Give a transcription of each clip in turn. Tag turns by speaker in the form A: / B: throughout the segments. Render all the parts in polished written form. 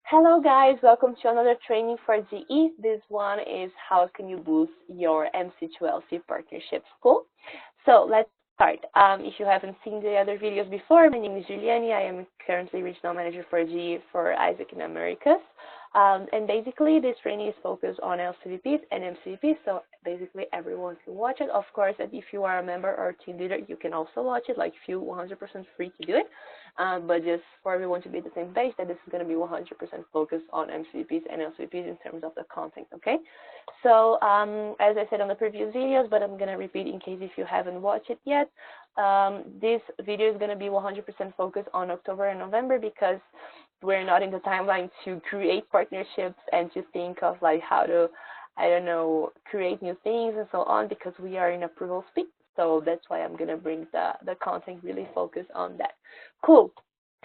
A: Hello guys, welcome to another training for GE. This one is how can you boost your MC-LC partnerships. Cool? So let's start. If you haven't seen the other videos before, my name is Juliani. I am currently regional manager for GE for Isaac in Americas. And basically this training is focused on LCVPs and MCVPs, so basically everyone can watch it. Of course, if you are a member or team leader, you can also watch it, like feel 100% free to do it. But just for everyone to be at the same page, that this is going to be 100% focused on MCVPs and LCVPs in terms of the content, okay? So as I said on the previous videos, but I'm going to repeat in case if you haven't watched it yet, this video is going to be 100% focused on October and November because we're not in the timeline to create partnerships and to think of like how to, I don't know, create new things and so on because we are in approval speed. So that's why I'm going to bring the content really focused on that. Cool.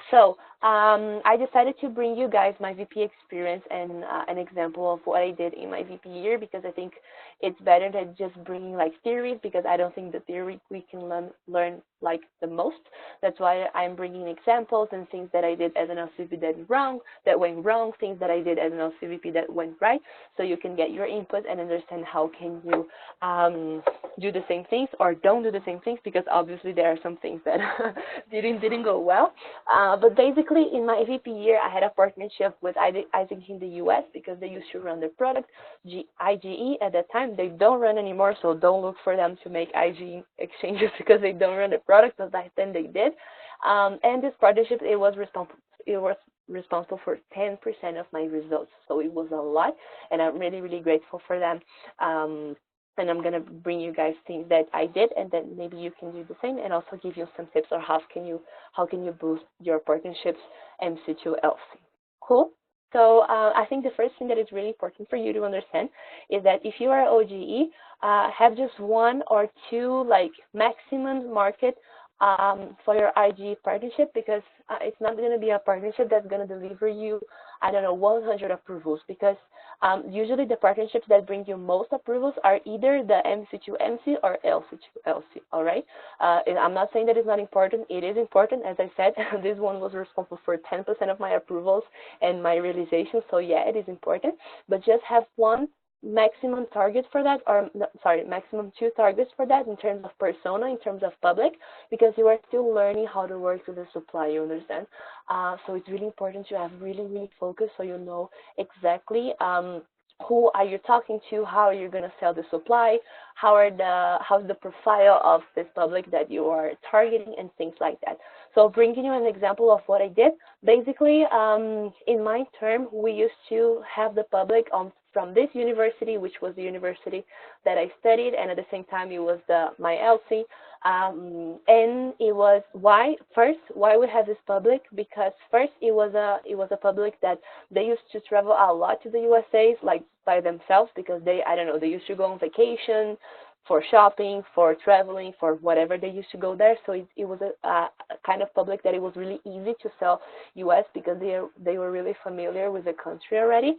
A: So I decided to bring you guys my VP experience and an example of what I did in my VP year because I think it's better than just bringing like theories because I don't think the theory we can learn like the most. That's why I'm bringing examples and things that I did as an LCVP that went wrong, things that I did as an LCVP that went right, so you can get your input and understand how can you do the same things or don't do the same things because obviously there are some things that didn't go well. But basically, in my VP year, I had a partnership with Isaac in the U.S. because they used to run their product, IGE at that time. They don't run anymore, so don't look for them to make IGE exchanges because they don't run the product, but back then they did. And this partnership, it was responsible for 10% of my results, so it was a lot, and I'm really, really grateful for them. And I'm going to bring you guys things that I did, and then maybe you can do the same, and also give you some tips on how can you boost your partnerships MC to LC. Cool? So I think the first thing that is really important for you to understand is that if you are OGE, have just one or two like maximum market for your IG partnership because it's not going to be a partnership that's going to deliver you, I don't know, 100 approvals because usually the partnerships that bring you most approvals are either the MC to MC or LC to LC, all right? I'm not saying that it's not important. It is important. As I said, this one was responsible for 10% of my approvals and my realization, so yeah, it is important, but just have one maximum target for that, or sorry, maximum two targets for that in terms of persona, in terms of public, because you are still learning how to work with the supply, you understand? So it's really important to have really focused so you know exactly who are you talking to, how are you going to sell the supply, how's the profile of this public that you are targeting, and things like that. So bringing you an example of what I did, basically in my term, we used to have the public from this university, which was the university that I studied, and at the same time it was my LC. And it was why we have this public, because first it was a public that they used to travel a lot to the USA, like by themselves, because they used to go on vacation, for shopping, for traveling, for whatever they used to go there. So it was a kind of public that it was really easy to sell US because they were really familiar with the country already.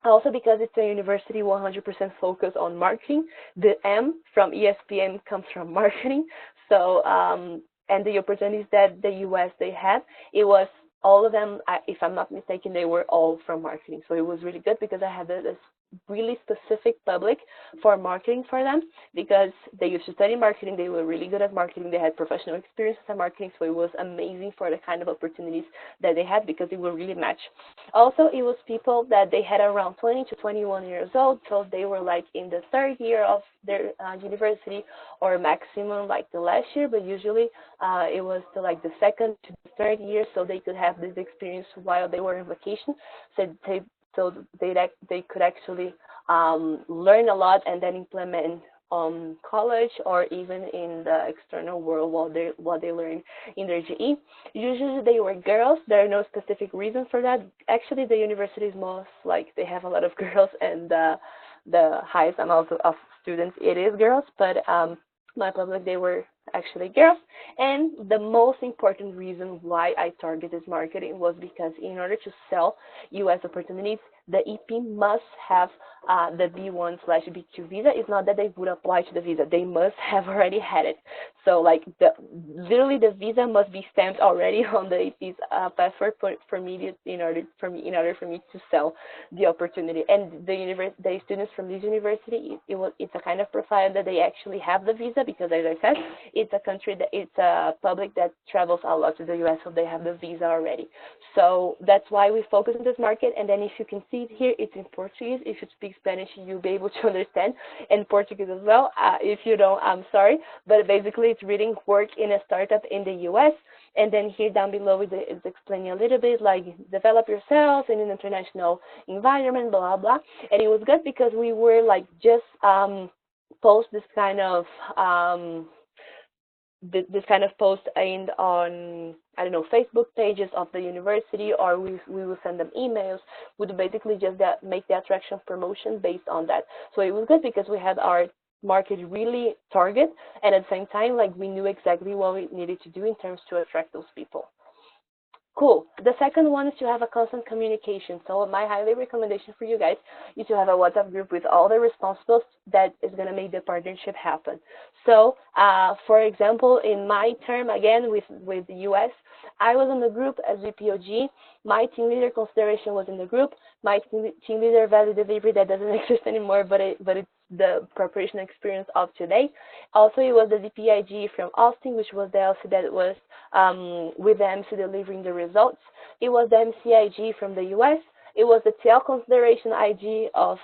A: Also because it's a university 100% focused on marketing. The M from ESPN comes from marketing. So, and the opportunities that the US they had, it was all of them, if I'm not mistaken, they were all from marketing. So it was really good because I had this really specific public for marketing for them because they used to study marketing. They were really good at marketing. They had professional experiences at marketing. So it was amazing for the kind of opportunities that they had because it would really match. Also, it was people that they had around 20 to 21 years old. So they were like in the third year of their university or maximum like the last year, but usually it was to like the second to the third year. So they could have this experience while they were on vacation. So they could actually learn a lot and then implement college or even in the external world while they learn in their GE. Usually they were girls. There are no specific reason for that. Actually, the university is most like they have a lot of girls, and the highest amount of students it is girls. But my public, they were actually girls. And the most important reason why I target this marketing was because in order to sell U.S. opportunities, the EP must have the B1/B2 visa. It's not that they would apply to the visa; they must have already had it. So, like, literally, the visa must be stamped already on the EP's passport for me in order for me to sell the opportunity. And the students from this university, it's a kind of profile that they actually have the visa because, as I said, it's a public that travels a lot to the U.S., so they have the visa already. So that's why we focus on this market. And then if you can see it here, it's in Portuguese. If you speak Spanish, you'll be able to understand, and Portuguese as well. If you don't, I'm sorry. But basically, it's reading work in a startup in the U.S. And then here down below is explaining a little bit like develop yourself in an international environment, blah, blah. And it was good because we were like just post this kind of post aimed on, I don't know, Facebook pages of the university, or we will send them emails, would basically just make the attraction promotion based on that. So it was good because we had our market really target, and at the same time, like, we knew exactly what we needed to do in terms to attract those people. Cool. The second one is to have a constant communication. So my highly recommendation for you guys is to have a WhatsApp group with all the responsibles that is going to make the partnership happen. So, for example, in my term, again, with the US, I was in the group as VPOG. My team leader consideration was in the group. My team leader value delivery, that doesn't exist anymore, but it's the preparation experience of today. Also, it was the VPIG from Austin, which was the LC that was with the MC delivering the results. It was the MCIG from the US. It was the TL consideration IG of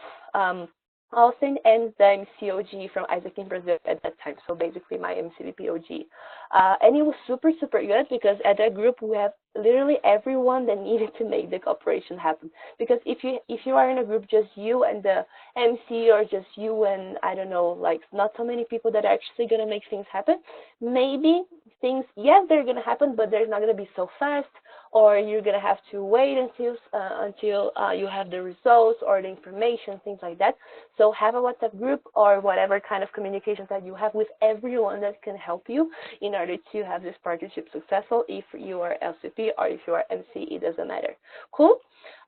A: Austin, and the MCOG from Isaac in Brazil at that time. So basically my MCVPOG. And it was super, super good because at that group we have literally everyone that needed to make the cooperation happen. Because if you are in a group, just you and the MC, or just you and, I don't know, like, not so many people that are actually going to make things happen, maybe things, yes, they're going to happen, but they're not going to be so fast, or you're going to have to wait until you have the results or the information, things like that. So have a WhatsApp group or whatever kind of communications that you have with everyone that can help you in order to have this partnership successful. If you are LCP or if you are MC, it doesn't matter. Cool.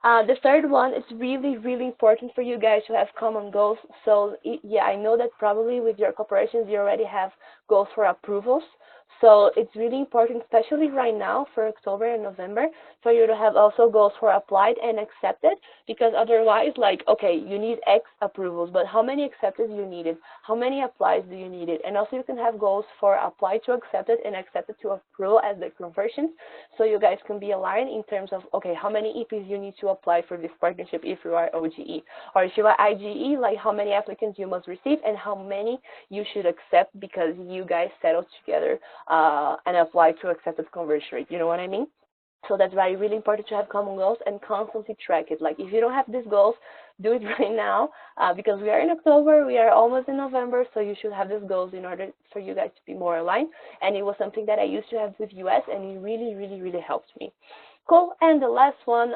A: The third one is really, really important for you guys to have common goals. So yeah, I know that probably with your corporations, you already have goals for approvals. So it's really important, especially right now for October and November, for you to have also goals for applied and accepted, because otherwise, like, okay, you need X approvals, but how many accepted you needed? How many applies do you needed? And also you can have goals for applied to accepted and accepted to approval as the conversions, so you guys can be aligned in terms of, okay, how many EPs you need to apply for this partnership if you are OGE, or if you are IGE, like how many applicants you must receive and how many you should accept because you guys settled together and apply to accepted conversion rate. You know what I mean? So that's why it's really important to have common goals and constantly track it. Like, if you don't have these goals, do it right now because we are in October, we are almost in November, so you should have these goals in order for you guys to be more aligned. And it was something that I used to have with US, and it really, really, really helped me. Cool. And the last one,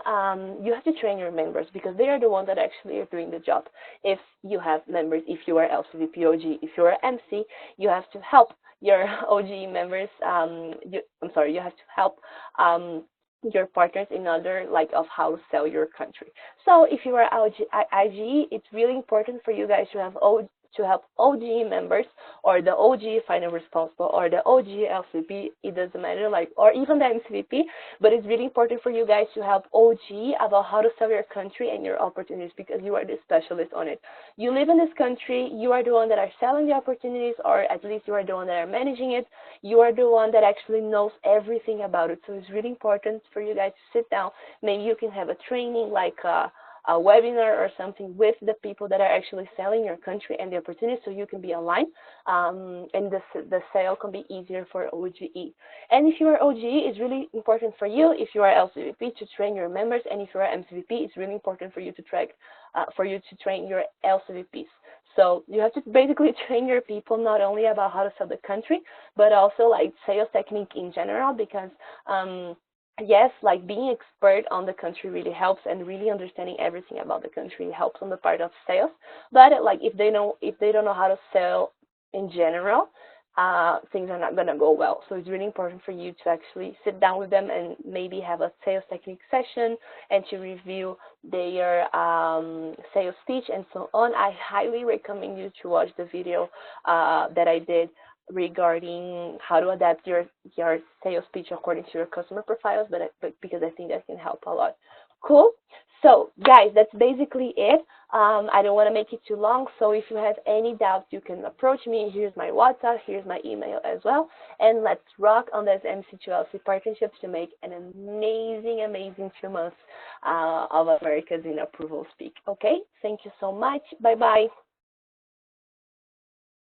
A: you have to train your members because they are the ones that actually are doing the job. If you have members, if you are LCVPOG, if you are MC, you have to help your OG members. You have to help your partners in order, like, of how to sell your country. So if you are IGE, it's really important for you guys to have help OG members, or the OG final responsible, or the OG LCP, it doesn't matter, like, or even the MCVP, but it's really important for you guys to help OG about how to sell your country and your opportunities, because you are the specialist on it. You live in this country, you are the one that are selling the opportunities, or at least you are the one that are managing it. You are the one that actually knows everything about it. So it's really important for you guys to sit down. Maybe you can have a training, like a webinar or something with the people that are actually selling your country and the opportunities, so you can be aligned, and the sale can be easier for OGE. And if you are OGE, it's really important for you, if you are LCVP, to train your members, and if you are MCVP, it's really important for you to train your LCVPs. So you have to basically train your people not only about how to sell the country, but also like sales technique in general, because yes, like, being expert on the country really helps, and really understanding everything about the country helps on the part of sales. But like, if they don't know how to sell in general, things are not going to go well. So it's really important for you to actually sit down with them and maybe have a sales technique session and to review their sales pitch and so on. I highly recommend you to watch the video that I did regarding how to adapt your sales pitch according to your customer profiles, but because I think that can help a lot. Cool. So guys, that's basically it. I don't want to make it too long, so if you have any doubts, you can approach me. Here's my WhatsApp, here's my email as well, and let's rock on this MC-LC partnerships to make an amazing, amazing 2 months of America's in Approval Speak. Okay, thank you so much. Bye-bye.